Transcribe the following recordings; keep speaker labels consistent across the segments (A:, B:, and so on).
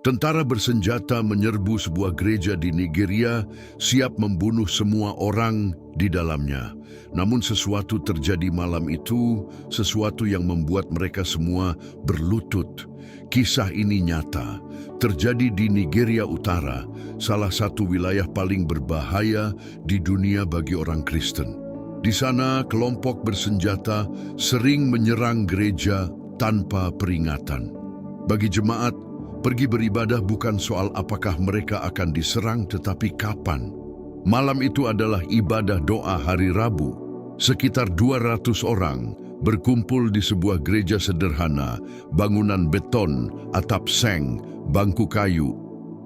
A: Tentara bersenjata menyerbu sebuah gereja di Nigeria, siap membunuh semua orang di dalamnya. Namun sesuatu terjadi malam itu, sesuatu yang membuat mereka semua berlutut. Kisah ini nyata, terjadi di Nigeria Utara, salah satu wilayah paling berbahaya di dunia bagi orang Kristen. Di sana, kelompok bersenjata sering menyerang gereja tanpa peringatan. Bagi jemaat, pergi beribadah bukan soal apakah mereka akan diserang, tetapi kapan. Malam itu adalah ibadah doa hari Rabu. Sekitar 200 orang berkumpul di sebuah gereja sederhana, bangunan beton, atap seng, bangku kayu.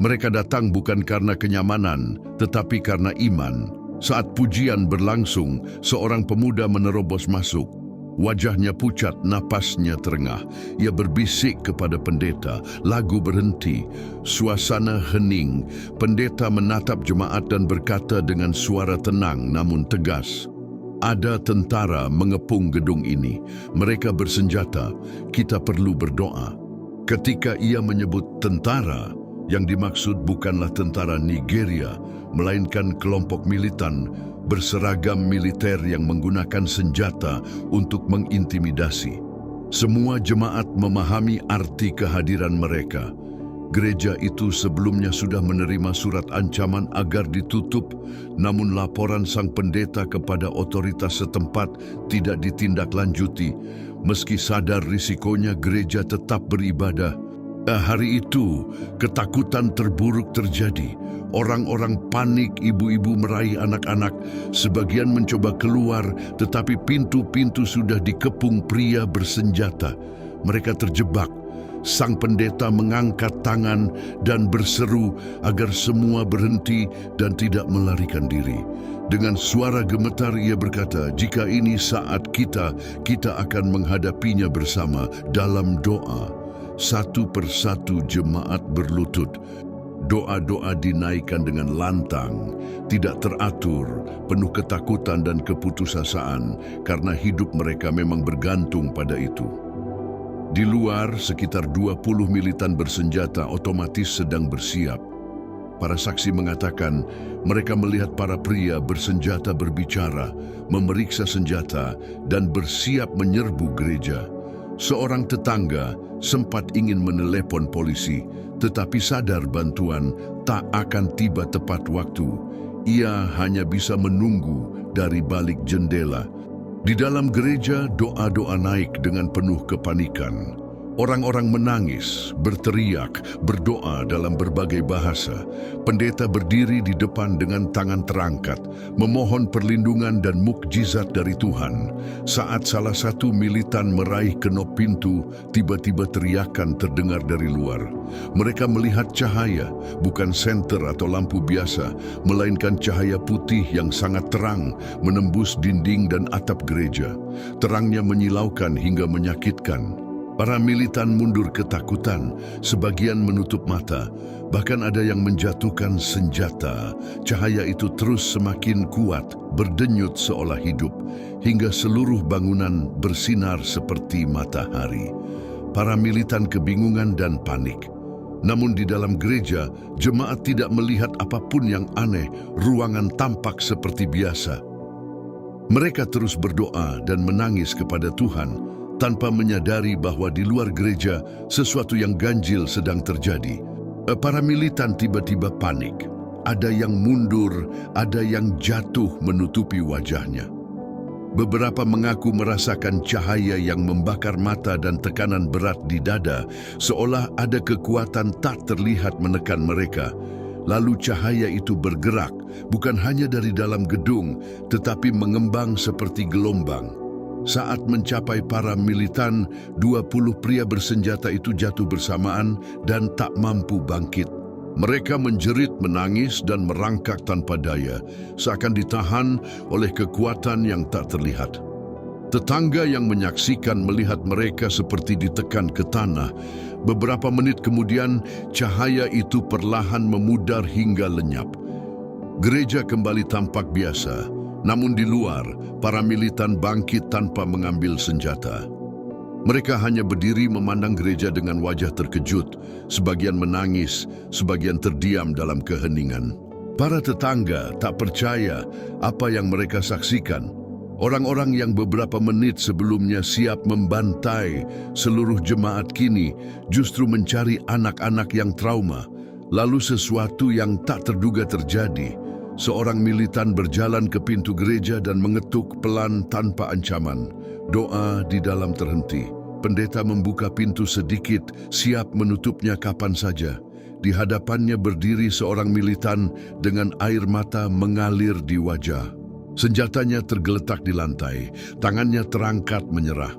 A: Mereka datang bukan karena kenyamanan, tetapi karena iman. Saat pujian berlangsung, seorang pemuda menerobos masuk. Wajahnya pucat, napasnya terengah. Ia berbisik kepada pendeta. Lagu berhenti. Suasana hening. Pendeta menatap jemaat dan berkata dengan suara tenang namun tegas, "Ada tentara mengepung gedung ini. Mereka bersenjata. Kita perlu berdoa." Ketika ia menyebut tentara, yang dimaksud bukanlah tentara Nigeria, melainkan kelompok militan berseragam militer yang menggunakan senjata untuk mengintimidasi. Semua jemaat memahami arti kehadiran mereka. Gereja itu sebelumnya sudah menerima surat ancaman agar ditutup, namun laporan sang pendeta kepada otoritas setempat tidak ditindaklanjuti. Meski sadar risikonya, gereja tetap beribadah. Hari itu, ketakutan terburuk terjadi. Orang-orang panik, ibu-ibu meraih anak-anak. Sebagian mencoba keluar, tetapi pintu-pintu sudah dikepung pria bersenjata. Mereka terjebak. Sang pendeta mengangkat tangan dan berseru agar semua berhenti dan tidak melarikan diri. Dengan suara gemetar ia berkata, "Jika ini saat kita akan menghadapinya bersama dalam doa." Satu persatu jemaat berlutut. Doa-doa dinaikkan dengan lantang, tidak teratur, penuh ketakutan dan keputusasaan karena hidup mereka memang bergantung pada itu. Di luar, sekitar 20 militan bersenjata otomatis sedang bersiap. Para saksi mengatakan mereka melihat para pria bersenjata berbicara, memeriksa senjata, dan bersiap menyerbu gereja. Seorang tetangga sempat ingin menelepon polisi, tetapi sadar bantuan tak akan tiba tepat waktu. Ia hanya bisa menunggu dari balik jendela. Di dalam gereja, doa-doa naik dengan penuh kepanikan. Orang-orang menangis, berteriak, berdoa dalam berbagai bahasa. Pendeta berdiri di depan dengan tangan terangkat, memohon perlindungan dan mukjizat dari Tuhan. Saat salah satu militan meraih kenop pintu, tiba-tiba teriakan terdengar dari luar. Mereka melihat cahaya, bukan senter atau lampu biasa, melainkan cahaya putih yang sangat terang, menembus dinding dan atap gereja. Terangnya menyilaukan hingga menyakitkan. Para militan mundur ketakutan, sebagian menutup mata, bahkan ada yang menjatuhkan senjata. Cahaya itu terus semakin kuat, berdenyut seolah hidup, hingga seluruh bangunan bersinar seperti matahari. Para militan kebingungan dan panik. Namun di dalam gereja, jemaat tidak melihat apapun yang aneh, ruangan tampak seperti biasa. Mereka terus berdoa dan menangis kepada Tuhan, tanpa menyadari bahwa di luar gereja sesuatu yang ganjil sedang terjadi. Para militan tiba-tiba panik. Ada yang mundur, ada yang jatuh menutupi wajahnya. Beberapa mengaku merasakan cahaya yang membakar mata dan tekanan berat di dada, seolah ada kekuatan tak terlihat menekan mereka. Lalu cahaya itu bergerak, bukan hanya dari dalam gedung, tetapi mengembang seperti gelombang. Saat mencapai para militan, 20 pria bersenjata itu jatuh bersamaan dan tak mampu bangkit. Mereka menjerit, menangis, dan merangkak tanpa daya, seakan ditahan oleh kekuatan yang tak terlihat. Tetangga yang menyaksikan melihat mereka seperti ditekan ke tanah. Beberapa menit kemudian, cahaya itu perlahan memudar hingga lenyap. Gereja kembali tampak biasa. Namun di luar, para militan bangkit tanpa mengambil senjata. Mereka hanya berdiri memandang gereja dengan wajah terkejut, sebagian menangis, sebagian terdiam dalam keheningan. Para tetangga tak percaya apa yang mereka saksikan. Orang-orang yang beberapa menit sebelumnya siap membantai seluruh jemaat kini justru mencari anak-anak yang trauma. Lalu sesuatu yang tak terduga terjadi. Seorang militan berjalan ke pintu gereja dan mengetuk pelan tanpa ancaman. Doa di dalam terhenti. Pendeta membuka pintu sedikit, siap menutupnya kapan saja. Di hadapannya berdiri seorang militan dengan air mata mengalir di wajah. Senjatanya tergeletak di lantai, tangannya terangkat menyerah.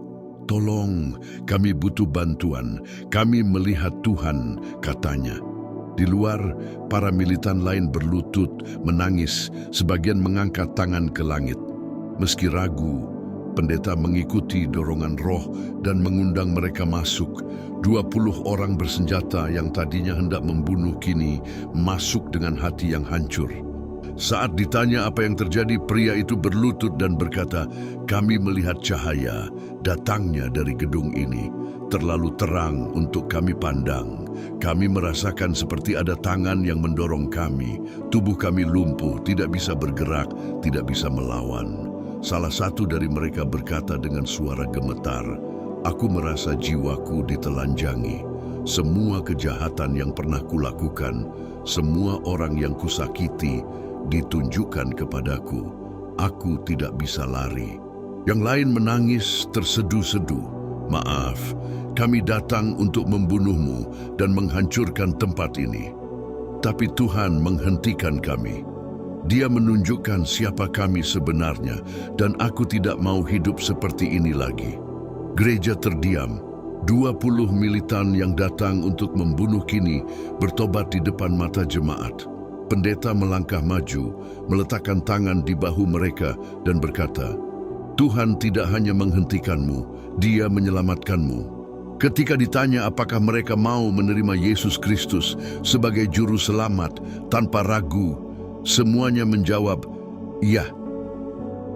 A: "Tolong, kami butuh bantuan. Kami melihat Tuhan," katanya. Di luar, para militan lain berlutut, menangis, sebagian mengangkat tangan ke langit. Meski ragu, pendeta mengikuti dorongan roh dan mengundang mereka masuk. 20 orang bersenjata yang tadinya hendak membunuh kini masuk dengan hati yang hancur. Saat ditanya apa yang terjadi, pria itu berlutut dan berkata, "Kami melihat cahaya datangnya dari gedung ini. Terlalu terang untuk kami pandang. Kami merasakan seperti ada tangan yang mendorong kami. Tubuh kami lumpuh, tidak bisa bergerak, tidak bisa melawan." Salah satu dari mereka berkata dengan suara gemetar, "Aku merasa jiwaku ditelanjangi. Semua kejahatan yang pernah kulakukan, semua orang yang kusakiti, ditunjukkan kepadaku. Aku tidak bisa lari." Yang lain menangis terseduh-seduh. "Maaf, kami datang untuk membunuhmu dan menghancurkan tempat ini. Tapi Tuhan menghentikan kami. Dia menunjukkan siapa kami sebenarnya dan aku tidak mau hidup seperti ini lagi." Gereja terdiam. 20 militan yang datang untuk membunuh kini bertobat di depan mata jemaat. Pendeta melangkah maju, meletakkan tangan di bahu mereka dan berkata, "Tuhan tidak hanya menghentikanmu, Dia menyelamatkanmu." Ketika ditanya apakah mereka mau menerima Yesus Kristus sebagai juru selamat tanpa ragu, semuanya menjawab, "Iya."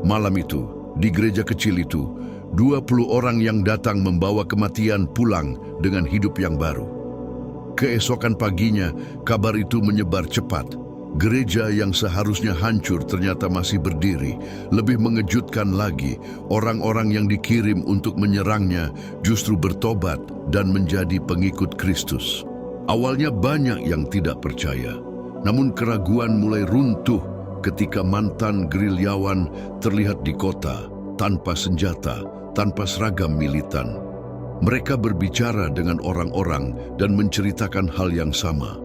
A: Malam itu, di gereja kecil itu, 20 orang yang datang membawa kematian pulang dengan hidup yang baru. Keesokan paginya, kabar itu menyebar cepat. Gereja yang seharusnya hancur ternyata masih berdiri. Lebih mengejutkan lagi, orang-orang yang dikirim untuk menyerangnya justru bertobat dan menjadi pengikut Kristus. Awalnya banyak yang tidak percaya, namun keraguan mulai runtuh ketika mantan gerilyawan terlihat di kota tanpa senjata, tanpa seragam militan. Mereka berbicara dengan orang-orang dan menceritakan hal yang sama.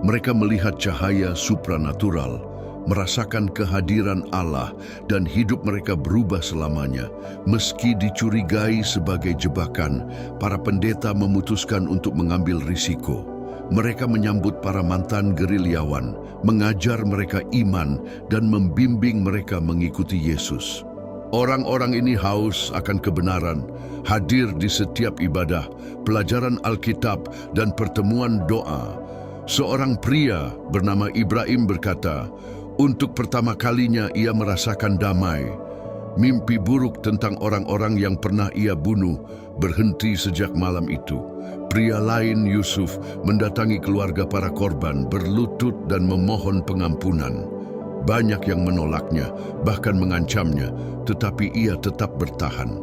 A: Mereka melihat cahaya supranatural, merasakan kehadiran Allah, dan hidup mereka berubah selamanya. Meski dicurigai sebagai jebakan, para pendeta memutuskan untuk mengambil risiko. Mereka menyambut para mantan gerilyawan, mengajar mereka iman, dan membimbing mereka mengikuti Yesus. Orang-orang ini haus akan kebenaran, hadir di setiap ibadah, pelajaran Alkitab, dan pertemuan doa. Seorang pria bernama Ibrahim berkata, untuk pertama kalinya ia merasakan damai. Mimpi buruk tentang orang-orang yang pernah ia bunuh berhenti sejak malam itu. Pria lain, Yusuf, mendatangi keluarga para korban, berlutut dan memohon pengampunan. Banyak yang menolaknya, bahkan mengancamnya, tetapi ia tetap bertahan.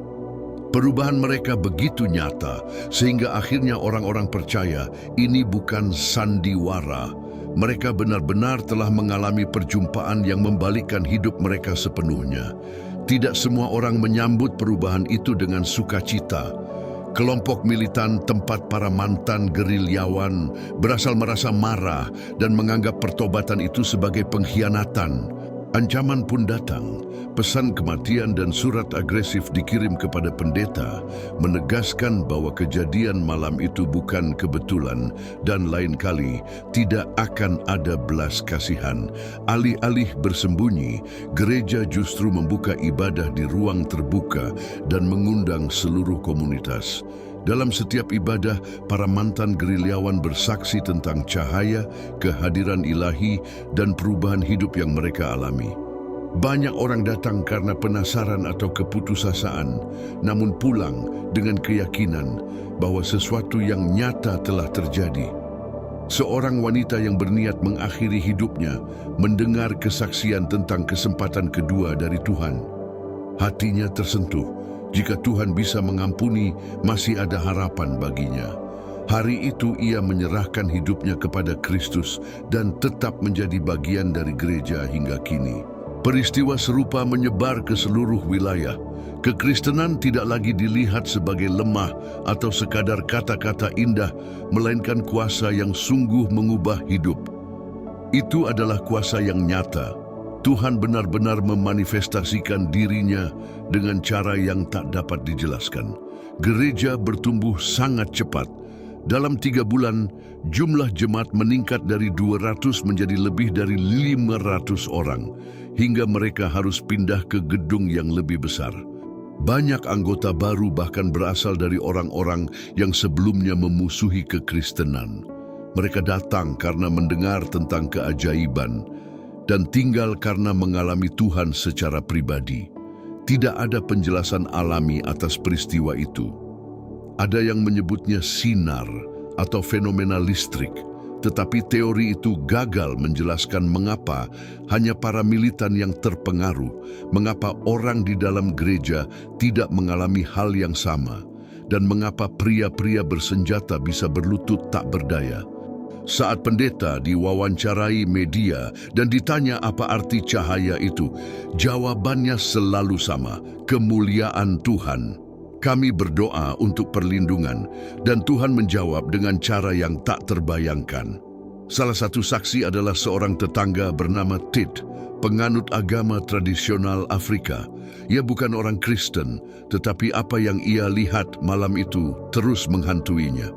A: Perubahan mereka begitu nyata, sehingga akhirnya orang-orang percaya ini bukan sandiwara. Mereka benar-benar telah mengalami perjumpaan yang membalikkan hidup mereka sepenuhnya. Tidak semua orang menyambut perubahan itu dengan sukacita. Kelompok militan tempat para mantan gerilyawan berasal merasa marah dan menganggap pertobatan itu sebagai pengkhianatan. Ancaman pun datang. Pesan kematian dan surat agresif dikirim kepada pendeta, menegaskan bahwa kejadian malam itu bukan kebetulan dan lain kali tidak akan ada belas kasihan. Alih-alih bersembunyi, gereja justru membuka ibadah di ruang terbuka dan mengundang seluruh komunitas. Dalam setiap ibadah, para mantan gerilyawan bersaksi tentang cahaya, kehadiran ilahi, dan perubahan hidup yang mereka alami. Banyak orang datang karena penasaran atau keputusasaan, namun pulang dengan keyakinan bahwa sesuatu yang nyata telah terjadi. Seorang wanita yang berniat mengakhiri hidupnya mendengar kesaksian tentang kesempatan kedua dari Tuhan. Hatinya tersentuh. Jika Tuhan bisa mengampuni, masih ada harapan baginya. Hari itu ia menyerahkan hidupnya kepada Kristus dan tetap menjadi bagian dari gereja hingga kini. Peristiwa serupa menyebar ke seluruh wilayah. Kekristenan tidak lagi dilihat sebagai lemah atau sekadar kata-kata indah, melainkan kuasa yang sungguh mengubah hidup. Itu adalah kuasa yang nyata. Tuhan benar-benar memanifestasikan dirinya dengan cara yang tak dapat dijelaskan. Gereja bertumbuh sangat cepat. Dalam 3 bulan, jumlah jemaat meningkat dari 200 menjadi lebih dari 500 orang, hingga mereka harus pindah ke gedung yang lebih besar. Banyak anggota baru bahkan berasal dari orang-orang yang sebelumnya memusuhi kekristenan. Mereka datang karena mendengar tentang keajaiban dan tinggal karena mengalami Tuhan secara pribadi. Tidak ada penjelasan alami atas peristiwa itu. Ada yang menyebutnya sinar atau fenomena listrik, tetapi teori itu gagal menjelaskan mengapa hanya para militan yang terpengaruh, mengapa orang di dalam gereja tidak mengalami hal yang sama, dan mengapa pria-pria bersenjata bisa berlutut tak berdaya. Saat pendeta diwawancarai media dan ditanya apa arti cahaya itu, jawabannya selalu sama, kemuliaan Tuhan. Kami berdoa untuk perlindungan, dan Tuhan menjawab dengan cara yang tak terbayangkan. Salah satu saksi adalah seorang tetangga bernama Tit, penganut agama tradisional Afrika. Ia bukan orang Kristen, tetapi apa yang ia lihat malam itu terus menghantuinya.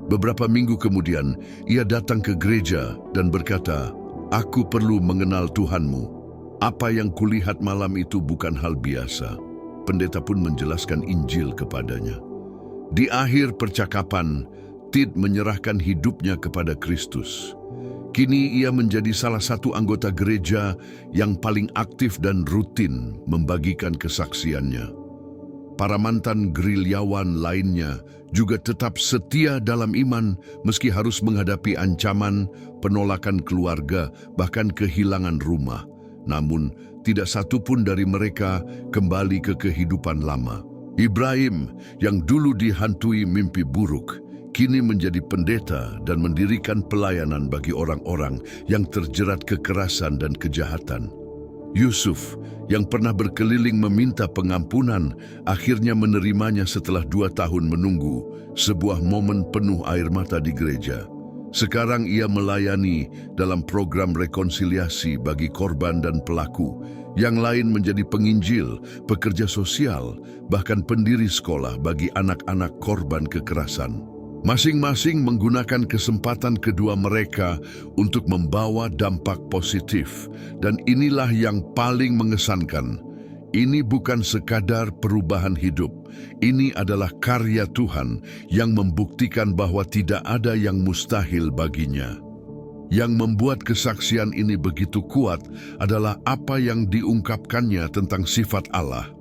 A: Beberapa minggu kemudian, ia datang ke gereja dan berkata, "Aku perlu mengenal Tuhanmu. Apa yang kulihat malam itu bukan hal biasa." Pendeta pun menjelaskan Injil kepadanya. Di akhir percakapan, Tit menyerahkan hidupnya kepada Kristus. Kini ia menjadi salah satu anggota gereja yang paling aktif dan rutin membagikan kesaksiannya. Para mantan gerilyawan lainnya juga tetap setia dalam iman meski harus menghadapi ancaman, penolakan keluarga, bahkan kehilangan rumah. Namun, tidak satu pun dari mereka kembali ke kehidupan lama. Ibrahim, yang dulu dihantui mimpi buruk, kini menjadi pendeta dan mendirikan pelayanan bagi orang-orang yang terjerat kekerasan dan kejahatan. Yusuf, yang pernah berkeliling meminta pengampunan, akhirnya menerimanya setelah 2 tahun menunggu, sebuah momen penuh air mata di gereja. Sekarang ia melayani dalam program rekonsiliasi bagi korban dan pelaku. Yang lain menjadi penginjil, pekerja sosial, bahkan pendiri sekolah bagi anak-anak korban kekerasan. Masing-masing menggunakan kesempatan kedua mereka untuk membawa dampak positif. Dan inilah yang paling mengesankan. Ini bukan sekadar perubahan hidup. Ini adalah karya Tuhan yang membuktikan bahwa tidak ada yang mustahil baginya. Yang membuat kesaksian ini begitu kuat adalah apa yang diungkapkannya tentang sifat Allah.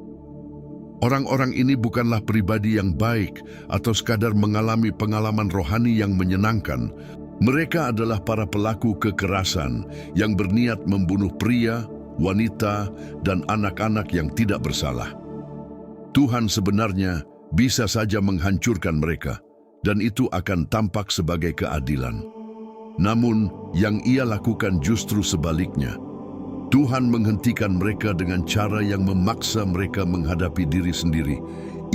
A: Orang-orang ini bukanlah pribadi yang baik atau sekadar mengalami pengalaman rohani yang menyenangkan. Mereka adalah para pelaku kekerasan yang berniat membunuh pria, wanita, dan anak-anak yang tidak bersalah. Tuhan sebenarnya bisa saja menghancurkan mereka, dan itu akan tampak sebagai keadilan. Namun, yang ia lakukan justru sebaliknya. Tuhan menghentikan mereka dengan cara yang memaksa mereka menghadapi diri sendiri.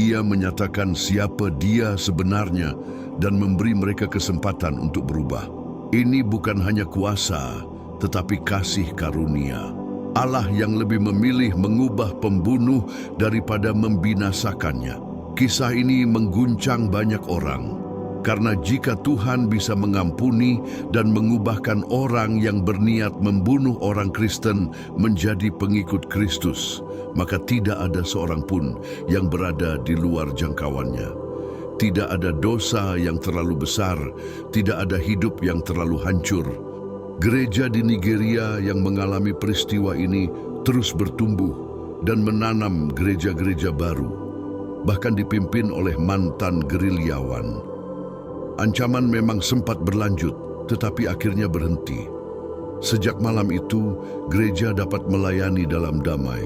A: Ia menyatakan siapa dia sebenarnya dan memberi mereka kesempatan untuk berubah. Ini bukan hanya kuasa, tetapi kasih karunia. Allah yang lebih memilih mengubah pembunuh daripada membinasakannya. Kisah ini mengguncang banyak orang. Karena jika Tuhan bisa mengampuni dan mengubahkan orang yang berniat membunuh orang Kristen menjadi pengikut Kristus, maka tidak ada seorang pun yang berada di luar jangkauannya. Tidak ada dosa yang terlalu besar, tidak ada hidup yang terlalu hancur. Gereja di Nigeria yang mengalami peristiwa ini terus bertumbuh dan menanam gereja-gereja baru, bahkan dipimpin oleh mantan gerilyawan. Ancaman memang sempat berlanjut, tetapi akhirnya berhenti. Sejak malam itu, gereja dapat melayani dalam damai.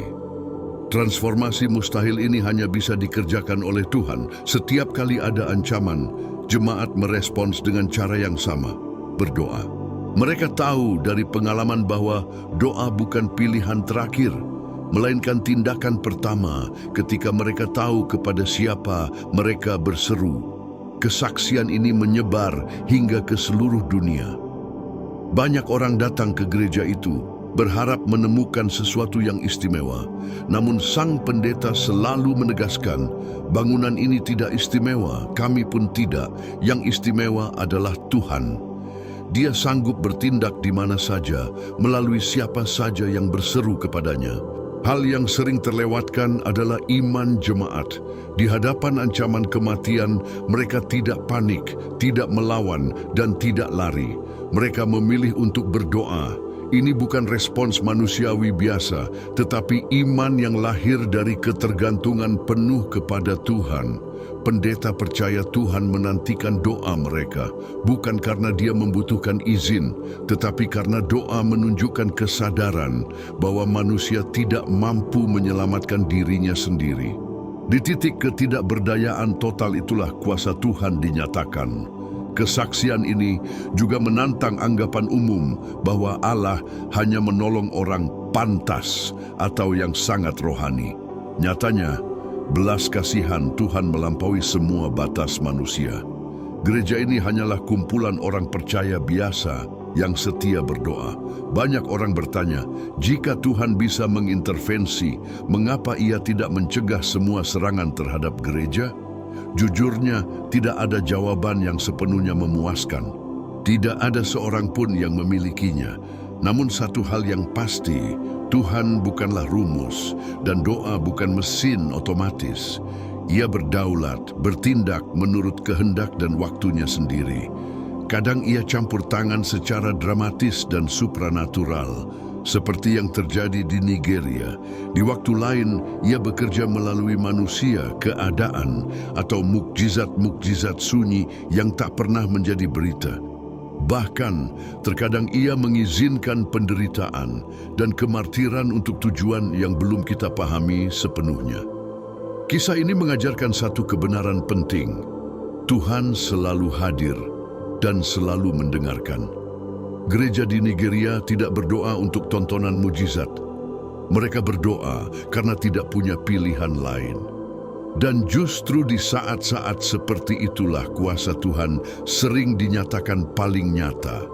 A: Transformasi mustahil ini hanya bisa dikerjakan oleh Tuhan. Setiap kali ada ancaman, jemaat merespons dengan cara yang sama, berdoa. Mereka tahu dari pengalaman bahwa doa bukan pilihan terakhir, melainkan tindakan pertama ketika mereka tahu kepada siapa mereka berseru. Kesaksian ini menyebar hingga ke seluruh dunia. Banyak orang datang ke gereja itu, berharap menemukan sesuatu yang istimewa. Namun sang pendeta selalu menegaskan, bangunan ini tidak istimewa, kami pun tidak. Yang istimewa adalah Tuhan. Dia sanggup bertindak di mana saja, melalui siapa saja yang berseru kepadanya. Hal yang sering terlewatkan adalah iman jemaat. Di hadapan ancaman kematian, mereka tidak panik, tidak melawan, dan tidak lari. Mereka memilih untuk berdoa. Ini bukan respons manusiawi biasa, tetapi iman yang lahir dari ketergantungan penuh kepada Tuhan. Pendeta percaya Tuhan menantikan doa mereka, bukan karena dia membutuhkan izin, tetapi karena doa menunjukkan kesadaran bahwa manusia tidak mampu menyelamatkan dirinya sendiri. Di titik ketidakberdayaan total itulah kuasa Tuhan dinyatakan. Kesaksian ini juga menantang anggapan umum bahwa Allah hanya menolong orang pantas atau yang sangat rohani. Nyatanya, belas kasihan Tuhan melampaui semua batas manusia. Gereja ini hanyalah kumpulan orang percaya biasa yang setia berdoa. Banyak orang bertanya, jika Tuhan bisa mengintervensi, mengapa Ia tidak mencegah semua serangan terhadap gereja? Jujurnya, tidak ada jawaban yang sepenuhnya memuaskan. Tidak ada seorang pun yang memilikinya. Namun satu hal yang pasti, Tuhan bukanlah rumus dan doa bukan mesin otomatis. Ia berdaulat, bertindak menurut kehendak dan waktunya sendiri. Kadang ia campur tangan secara dramatis dan supranatural, seperti yang terjadi di Nigeria. Di waktu lain, ia bekerja melalui manusia, keadaan, atau mukjizat-mukjizat sunyi yang tak pernah menjadi berita. Bahkan, terkadang ia mengizinkan penderitaan dan kemartiran untuk tujuan yang belum kita pahami sepenuhnya. Kisah ini mengajarkan satu kebenaran penting. Tuhan selalu hadir dan selalu mendengarkan. Gereja di Nigeria tidak berdoa untuk tontonan mujizat. Mereka berdoa karena tidak punya pilihan lain. Dan justru di saat-saat seperti itulah kuasa Tuhan sering dinyatakan paling nyata.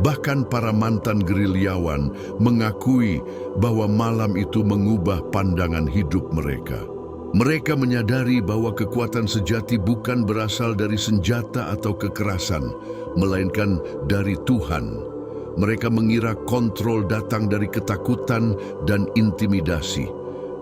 A: Bahkan para mantan gerilyawan mengakui bahwa malam itu mengubah pandangan hidup mereka. Mereka menyadari bahwa kekuatan sejati bukan berasal dari senjata atau kekerasan, melainkan dari Tuhan. Mereka mengira kontrol datang dari ketakutan dan intimidasi.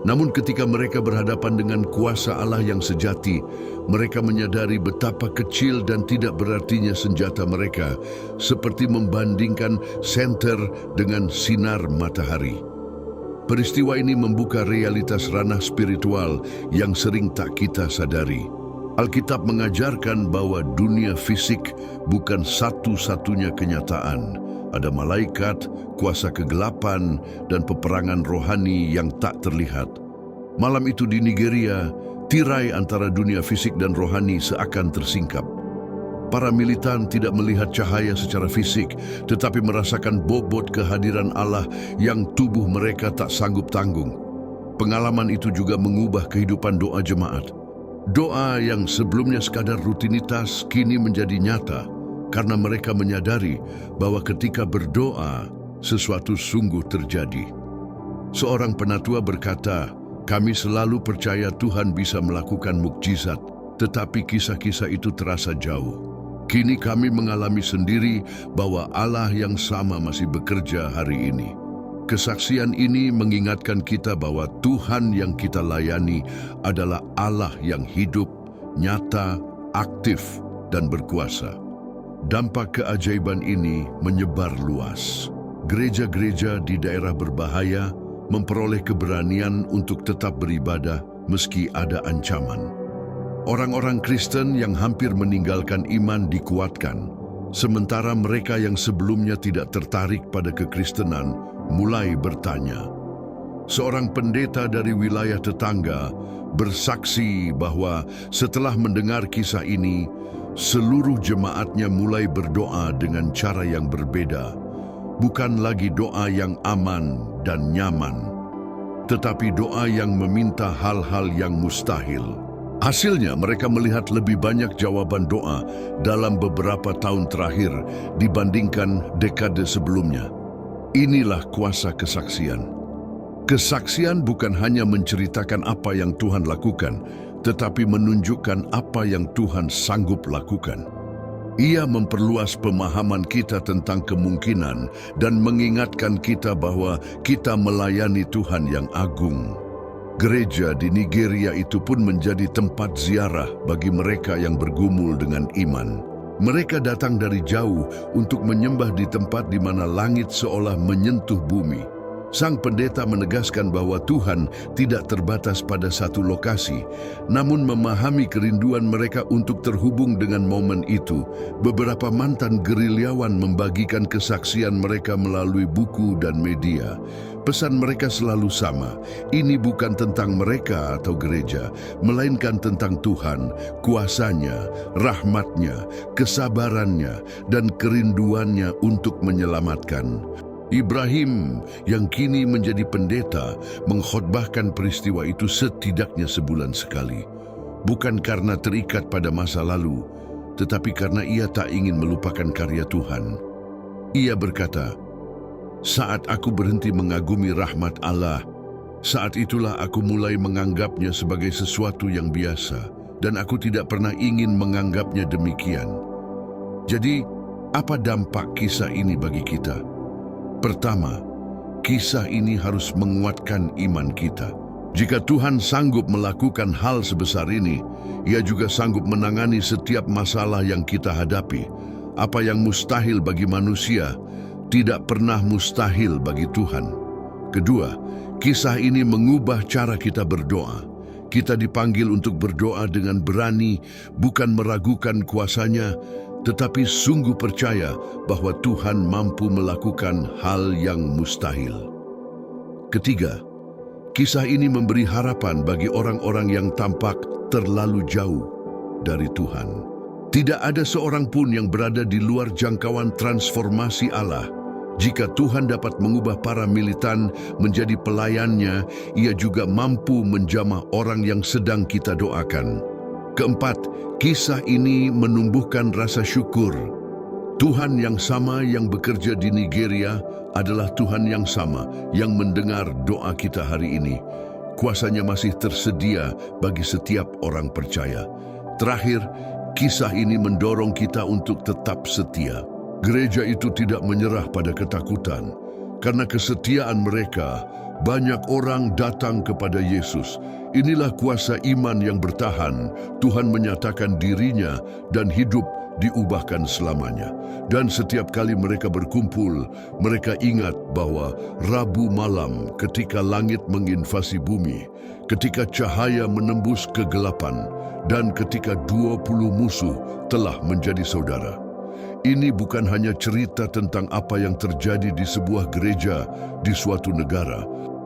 A: Namun ketika mereka berhadapan dengan kuasa Allah yang sejati, mereka menyadari betapa kecil dan tidak berartinya senjata mereka, seperti membandingkan senter dengan sinar matahari. Peristiwa ini membuka realitas ranah spiritual yang sering tak kita sadari. Alkitab mengajarkan bahwa dunia fisik bukan satu-satunya kenyataan. Ada malaikat, kuasa kegelapan, dan peperangan rohani yang tak terlihat. Malam itu di Nigeria, tirai antara dunia fisik dan rohani seakan tersingkap. Para militan tidak melihat cahaya secara fisik, tetapi merasakan bobot kehadiran Allah yang tubuh mereka tak sanggup tanggung. Pengalaman itu juga mengubah kehidupan doa jemaat. Doa yang sebelumnya sekadar rutinitas kini menjadi nyata, karena mereka menyadari bahwa ketika berdoa, sesuatu sungguh terjadi. Seorang penatua berkata, "Kami selalu percaya Tuhan bisa melakukan mukjizat, tetapi kisah-kisah itu terasa jauh. Kini kami mengalami sendiri bahwa Allah yang sama masih bekerja hari ini." Kesaksian ini mengingatkan kita bahwa Tuhan yang kita layani adalah Allah yang hidup, nyata, aktif, dan berkuasa. dampak keajaiban ini menyebar luas. Gereja-gereja di daerah berbahaya memperoleh keberanian untuk tetap beribadah meski ada ancaman. Orang-orang Kristen yang hampir meninggalkan iman dikuatkan, sementara mereka yang sebelumnya tidak tertarik pada kekristenan mulai bertanya. Seorang pendeta dari wilayah tetangga bersaksi bahwa setelah mendengar kisah ini, seluruh jemaatnya mulai berdoa dengan cara yang berbeda. Bukan lagi doa yang aman dan nyaman, tetapi doa yang meminta hal-hal yang mustahil. Hasilnya mereka melihat lebih banyak jawaban doa dalam beberapa tahun terakhir dibandingkan dekade sebelumnya. Inilah kuasa kesaksian. Kesaksian bukan hanya menceritakan apa yang Tuhan lakukan, tetapi menunjukkan apa yang Tuhan sanggup lakukan. Ia memperluas pemahaman kita tentang kemungkinan dan mengingatkan kita bahwa kita melayani Tuhan yang agung. Gereja di Nigeria itu pun menjadi tempat ziarah bagi mereka yang bergumul dengan iman. Mereka datang dari jauh untuk menyembah di tempat di mana langit seolah menyentuh bumi. Sang pendeta menegaskan bahwa Tuhan tidak terbatas pada satu lokasi, namun memahami kerinduan mereka untuk terhubung dengan momen itu. Beberapa mantan gerilyawan membagikan kesaksian mereka melalui buku dan media. Pesan mereka selalu sama, ini bukan tentang mereka atau gereja, melainkan tentang Tuhan, kuasanya, rahmatnya, kesabarannya, dan kerinduannya untuk menyelamatkan. Ibrahim yang kini menjadi pendeta mengkhotbahkan peristiwa itu setidaknya sebulan sekali. Bukan karena terikat pada masa lalu, tetapi karena ia tak ingin melupakan karya Tuhan. Ia berkata, "Saat aku berhenti mengagumi rahmat Allah, saat itulah aku mulai menganggapnya sebagai sesuatu yang biasa, dan aku tidak pernah ingin menganggapnya demikian." Jadi, apa dampak kisah ini bagi kita? Pertama, kisah ini harus menguatkan iman kita. Jika Tuhan sanggup melakukan hal sebesar ini, Ia juga sanggup menangani setiap masalah yang kita hadapi. Apa yang mustahil bagi manusia, tidak pernah mustahil bagi Tuhan. Kedua, kisah ini mengubah cara kita berdoa. Kita dipanggil untuk berdoa dengan berani, bukan meragukan kuasanya, tetapi sungguh percaya bahwa Tuhan mampu melakukan hal yang mustahil. Ketiga, kisah ini memberi harapan bagi orang-orang yang tampak terlalu jauh dari Tuhan. Tidak ada seorang pun yang berada di luar jangkauan transformasi Allah. Jika Tuhan dapat mengubah para militan menjadi pelayannya, Ia juga mampu menjamah orang yang sedang kita doakan. Keempat, kisah ini menumbuhkan rasa syukur. Tuhan yang sama yang bekerja di Nigeria adalah Tuhan yang sama yang mendengar doa kita hari ini. Kuasanya masih tersedia bagi setiap orang percaya. Terakhir, kisah ini mendorong kita untuk tetap setia. Gereja itu tidak menyerah pada ketakutan. Karena kesetiaan mereka, banyak orang datang kepada Yesus. Inilah kuasa iman yang bertahan. Tuhan menyatakan dirinya dan hidup diubahkan selamanya. Dan setiap kali mereka berkumpul, mereka ingat bahwa Rabu malam ketika langit menginvasi bumi, ketika cahaya menembus kegelapan, dan ketika 20 musuh telah menjadi saudara. Ini bukan hanya cerita tentang apa yang terjadi di sebuah gereja di suatu negara.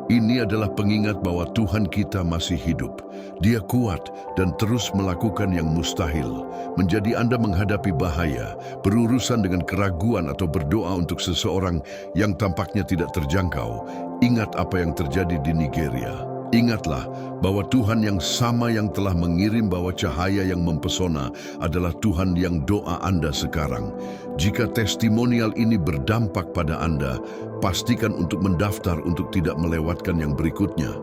A: Ini adalah pengingat bahwa Tuhan kita masih hidup. Dia kuat dan terus melakukan yang mustahil. Menjadi Anda menghadapi bahaya, berurusan dengan keraguan atau berdoa untuk seseorang yang tampaknya tidak terjangkau, ingat apa yang terjadi di Nigeria. Ingatlah bahwa Tuhan yang sama yang telah mengirim bawa cahaya yang mempesona adalah Tuhan yang doa Anda sekarang. Jika testimonial ini berdampak pada Anda, pastikan untuk mendaftar untuk tidak melewatkan yang berikutnya.